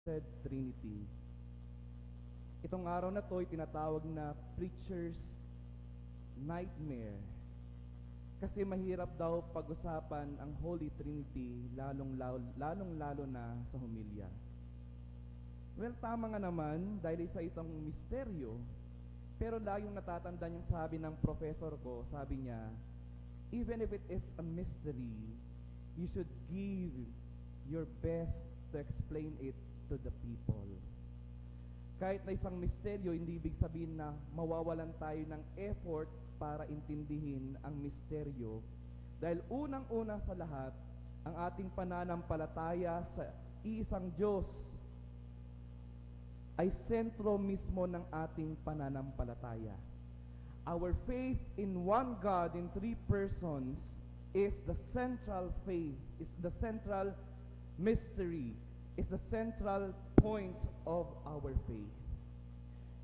Blessed Trinity. Itong araw na to ay tinatawag na Preacher's Nightmare. Kasi mahirap daw pag-usapan ang Holy Trinity, lalong-lalo na sa homilya. Well, tama nga naman dahil isa itong misteryo, pero laging natatandaan yung sabi ng professor ko, sabi niya, even if it is a mystery, you should give your best to explain it to the people. Kahit na isang misteryo, hindi ibig sabihin na mawawalan tayo ng effort para intindihin ang misteryo. Dahil unang-una sa lahat, ang ating pananampalataya sa iisang Diyos ay sentro mismo ng ating pananampalataya. Our faith in one God in three persons is the central faith, is the central mystery, is the central point of our faith.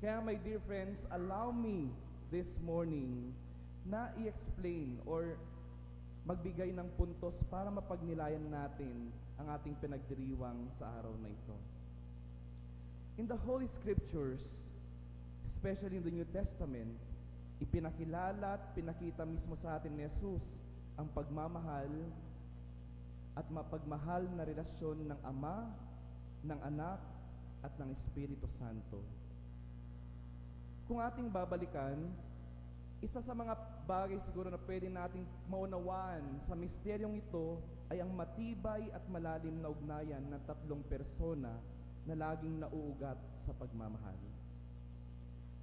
Kaya my dear friends, allow me this morning na i-explain or magbigay ng puntos para mapagnilayan natin ang ating pinagdiriwang sa araw na ito. In the Holy Scriptures, especially in the New Testament, ipinakilala at pinakita mismo sa atin ni Jesus ang pagmamahal at mapagmahal na relasyon ng Ama, ng Anak, at ng Espiritu Santo. Kung ating babalikan, isa sa mga bagay siguro na pwede nating maunawaan sa misteryong ito ay ang matibay at malalim na ugnayan ng tatlong persona na laging nauugat sa pagmamahal.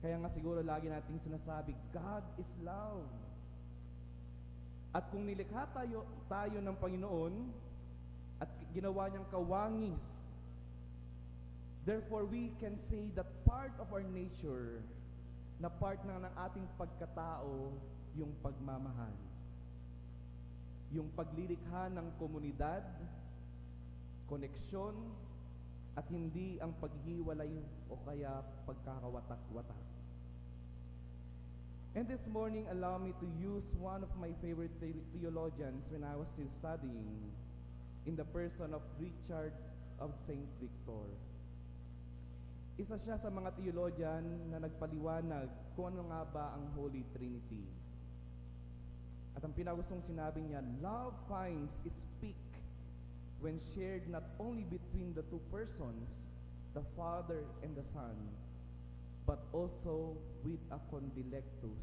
Kaya nga siguro lagi nating sinasabi, God is love. At kung nilikha tayo ng Panginoon at ginawa niyang kawangis, therefore we can say that part of our nature, na part ng ating pagkatao, yung pagmamahal. Yung paglilikha ng komunidad, koneksyon, at hindi ang paghiwalay o kaya pagkakawatak-watak. And this morning, allow me to use one of my favorite theologians when I was still studying, in the person of Richard of St. Victor. Isa siya sa mga theologian na nagpaliwanag kung ano nga ba ang Holy Trinity. At ang pinagustong sinabi niya, love finds its peak when shared not only between the two persons, the Father and the Son, but also with a condilectus,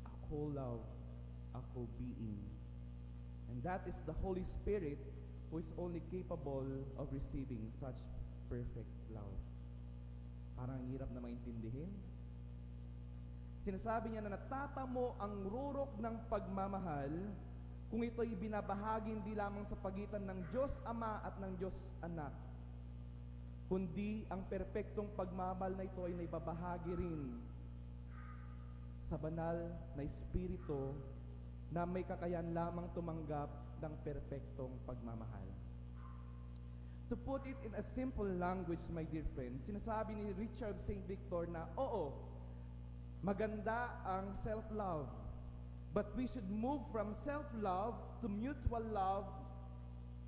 a co-love, a co-being. And that is the Holy Spirit who is only capable of receiving such perfect love. Parang hirap na maintindihin. Sinasabi niya na natatamo ang rurok ng pagmamahal kung ito'y binabahagi hindi lamang sa pagitan ng Diyos Ama at ng Diyos Anak, kundi ang perpektong pagmamahal na ito ay naibabahagi rin sa banal na Espiritu na may kakayahan lamang tumanggap ng perpektong pagmamahal. To put it in a simple language, my dear friends, sinasabi ni Richard St. Victor na, oo, maganda ang self-love, but we should move from self-love to mutual love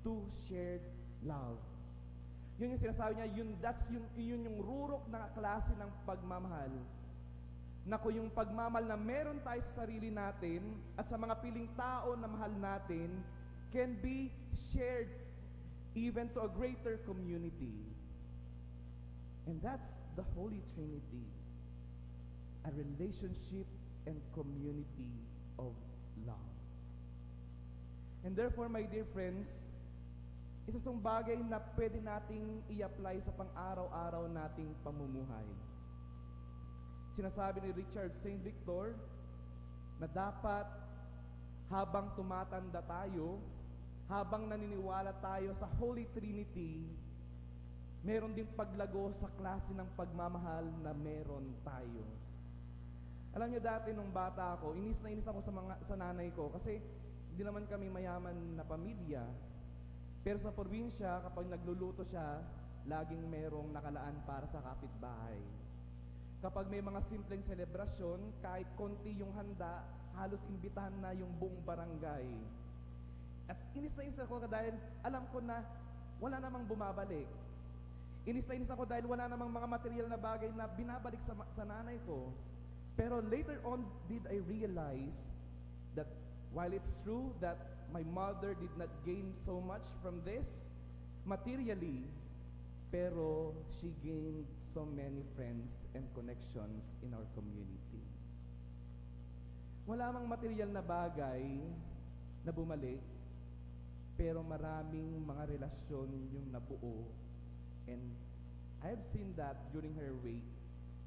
to shared love. Yun yung sinasabi niya, yun yung rurok na klase ng pagmamahal. Na kung yung pagmamahal na meron tayo sa sarili natin at sa mga piling tao na mahal natin can be shared even to a greater community. And that's the Holy Trinity, a relationship and community of love. And therefore, my dear friends, isa sa bagay na pwede nating i-apply sa pang-araw-araw nating pamumuhay. Sinasabi ni Richard St. Victor na dapat habang tumatanda tayo, habang naniniwala tayo sa Holy Trinity, meron din paglago sa klase ng pagmamahal na meron tayo. Alam niyo dati nung bata ako, inis na inis ako sa nanay ko kasi hindi naman kami mayaman na pamilya. Pero sa probinsya, kapag nagluluto siya, laging merong nakalaan para sa kapitbahay. Kapag may mga simpleng selebrasyon, kahit konti yung handa, halos imbitahan na yung buong barangay. At inis na inis ako dahil alam ko na wala namang bumabalik. Inis na inis ako dahil wala namang mga material na bagay na binabalik sa nanay ko. Pero later on, did I realize that while it's true that my mother did not gain so much from this materially, pero she gained so many friends and connections in our community. Wala mang material na bagay na bumalik, pero maraming mga relasyon yung nabuo. And I have seen that during her wake,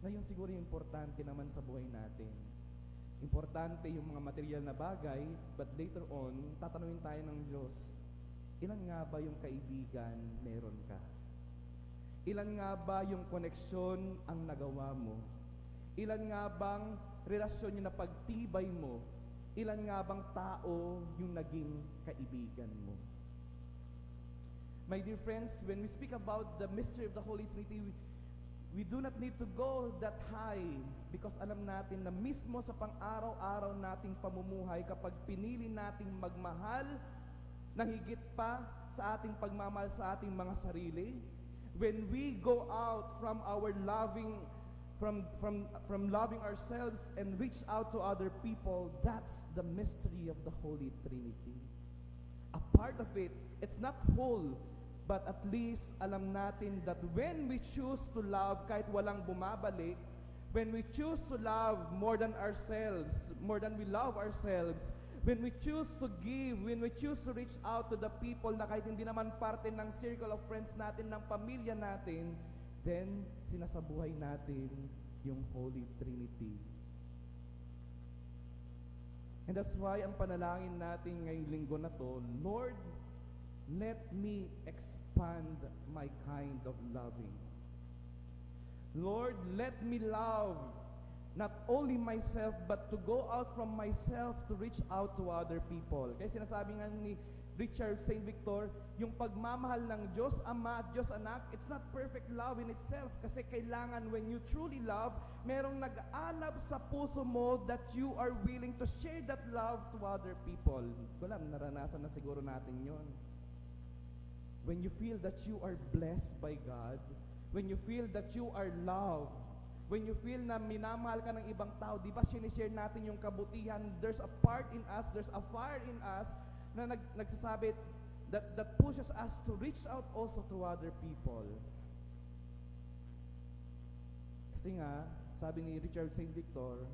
na yung siguro yung importante naman sa buhay natin. Importante yung mga material na bagay, but later on, tatanungin tayo ng Diyos, ilan nga ba yung kaibigan meron ka? Ilan nga ba yung koneksyon ang nagawa mo? Ilan nga bang relasyon yung napagtibay mo? Ilan nga bang tao yung naging kaibigan mo? My dear friends, when we speak about the mystery of the Holy Trinity, we do not need to go that high because alam natin na mismo sa pang-araw-araw nating pamumuhay, kapag pinili nating magmahal ng higit pa sa ating pagmamahal sa ating mga sarili, when we go out from our loving, from loving ourselves and reach out to other people, that's the mystery of the Holy Trinity. A part of it, it's not whole, but at least alam natin that when we choose to love kahit walang bumabalik, when we choose to love more than ourselves, more than we love ourselves, when we choose to give, when we choose to reach out to the people na kahit hindi naman parte ng circle of friends natin, ng pamilya natin, then sinasabuhay natin yung Holy Trinity. And that's why ang panalangin natin ngayong linggo na to, Lord, let me expand my kind of loving. Lord, let me love not only myself, but to go out from myself to reach out to other people. Kaya sinasabi nga ni Richard St. Victor, yung pagmamahal ng Diyos Ama at Diyos Anak, it's not perfect love in itself. Kasi kailangan when you truly love, merong nag-aanap sa puso mo that you are willing to share that love to other people. Wala, naranasan na siguro natin yon. When you feel that you are blessed by God, when you feel that you are loved, when you feel na minamahal ka ng ibang tao, di ba sinishare natin yung kabutihan, there's a part in us, there's a fire in us na nagsasabi that pushes us to reach out also to other people. Kasi nga, sabi ni Richard St. Victor,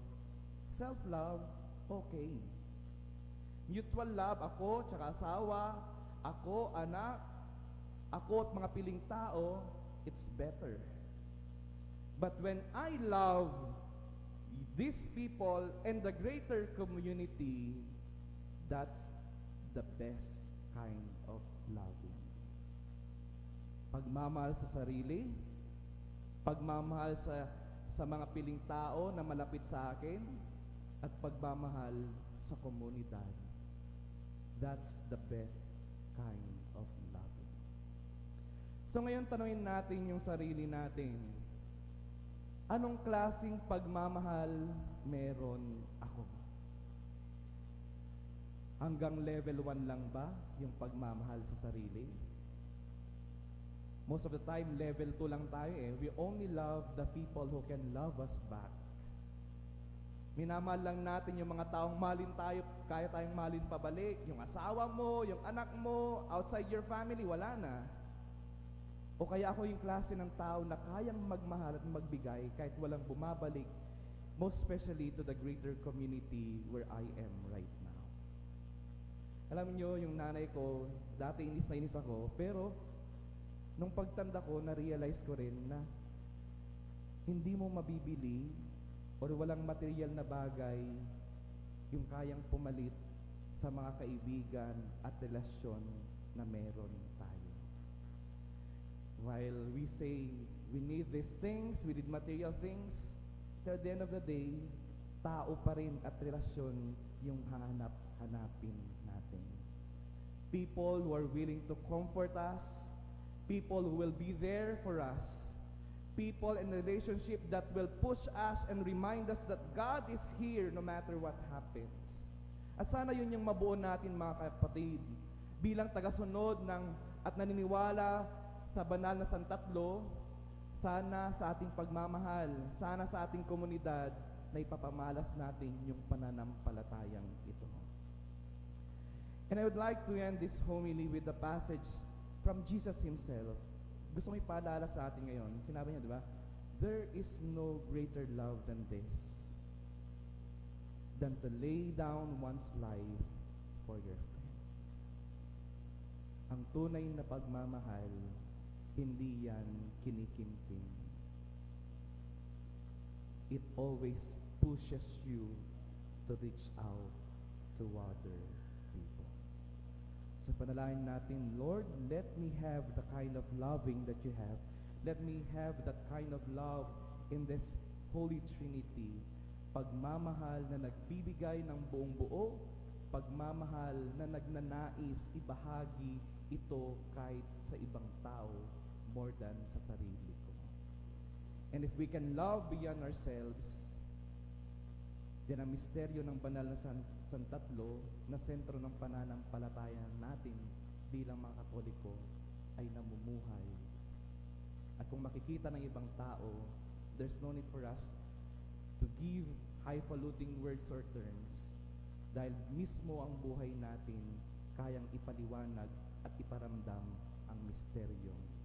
self-love, okay. Mutual love, ako, tsaka asawa, ako, anak, ako at mga piling tao, it's better. But when I love these people and the greater community, that's the best kind of loving. Pagmamahal sa sarili, pagmamahal sa mga piling tao na malapit sa akin, at pagmamahal sa komunidad. That's the best kind of loving. So ngayon tanungin natin yung sarili natin. Anong klaseng pagmamahal meron ako? Hanggang level 1 lang ba yung pagmamahal sa sarili? Most of the time, level 2 lang tayo eh. We only love the people who can love us back. Minamahal lang natin yung mga taong mahalin tayo, kaya tayong mahalin pabalik. Yung asawa mo, yung anak mo, outside your family, wala na. O kaya ako yung klase ng tao na kayang magmahal at magbigay kahit walang bumabalik, most especially to the greater community where I am right now. Alam niyo, yung nanay ko, dati inis na inis ako, pero nung pagtanda ko, na-realize ko rin na hindi mo mabibili or walang material na bagay yung kayang pumalit sa mga kaibigan at relasyon na meron tayo. While we say we need these things, we need material things, at the end of the day, tao pa rin at relasyon yung hanapin natin. People who are willing to comfort us, people who will be there for us, people in a relationship that will push us and remind us that God is here no matter what happens. At sana yun yung mabuo natin mga kapatid, bilang tagasunod at naniniwala sa banal na santatlo, sana sa ating pagmamahal, sana sa ating komunidad, na ipapamalas natin yung pananampalatayang ito. And I would like to end this homily with a passage from Jesus Himself. Gusto mo ipaalala sa atin ngayon. Sinabi niya, di ba? There is no greater love than this, than to lay down one's life for your friend. Ang tunay na pagmamahal, hindi yan kinikinting. It always pushes you to reach out to other people. So panalangin natin, Lord, let me have the kind of loving that you have. Let me have that kind of love in this Holy Trinity. Pagmamahal na nagbibigay ng buong buo, pagmamahal na nagnanais ibahagi ito kahit sa ibang tao more than sa sarili ko. And if we can love beyond ourselves, yan ang misteryo ng banal na santatlo na sentro ng pananampalataya natin bilang mga Katoliko ay namumuhay. At kung makikita ng ibang tao, there's no need for us to give highfalutin words or terms dahil mismo ang buhay natin kayang ipaliwanag at iparamdam ang misteryong